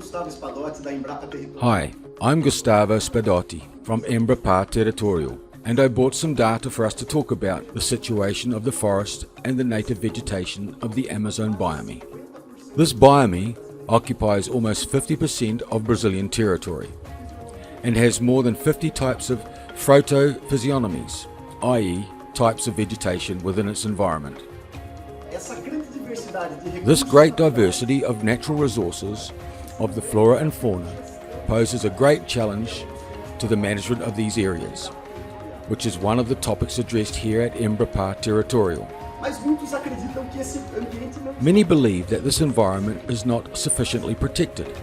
Gustavo Spadotti da Embrapa Territorial. Hi, I'm Gustavo Spadotti from Embrapa Territorial, and I brought some data for us to talk about the situation of the forest and the native vegetation of the Amazon biome. This biome occupies almost 50% of Brazilian territory and has more than 50 types of photophysiognomies, i.e. types of vegetation within its environment. This great diversity of natural resources of the flora and fauna poses a great challenge to the management of these areas, which is one of the topics addressed here at Embrapa Territorial. Many believe that this environment is not sufficiently protected,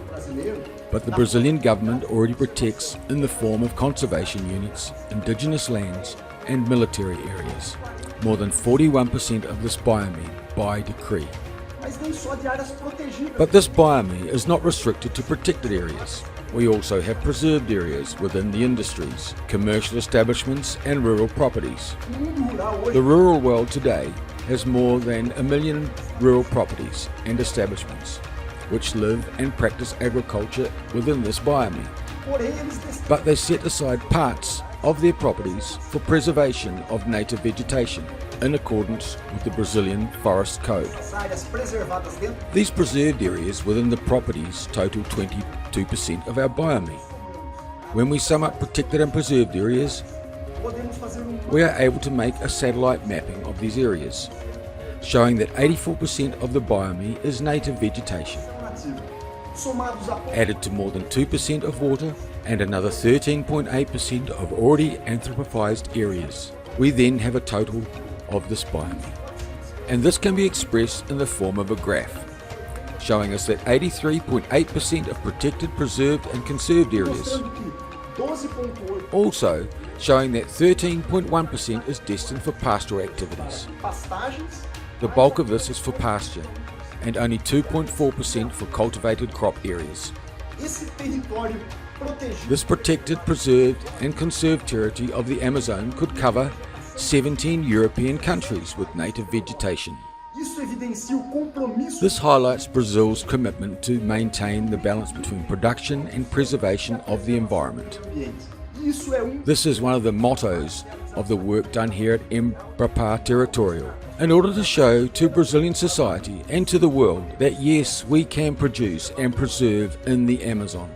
but the Brazilian government already protects in the form of conservation units, indigenous lands and military areas, more than 41% of this biome by decree. But this biome is not restricted to protected areas. We also have preserved areas within the industries, commercial establishments and rural properties. The rural world today has more than 1 million rural properties and establishments which live and practice agriculture within this biome. But they set aside parts of their properties for preservation of native vegetation in accordance with the Brazilian Forest Code. These preserved areas within the properties total 22% of our biome. When we sum up protected and preserved areas, we are able to make a satellite mapping of these areas, showing that 84% of the biome is native vegetation, added to more than 2% of water and another 13.8% of already anthropized areas. We then have a total of this biome. And this can be expressed in the form of a graph, showing us that 83.8% of protected, preserved and conserved areas, also showing that 13.1% is destined for pastoral activities. The bulk of this is for pasture, and only 2.4% for cultivated crop areas. This protected, preserved and conserved territory of the Amazon could cover 17 European countries with native vegetation. This highlights Brazil's commitment to maintain the balance between production and preservation of the environment. This is one of the mottos of the work done here at Embrapa Territorial, in order to show to Brazilian society and to the world that yes, we can produce and preserve in the Amazon.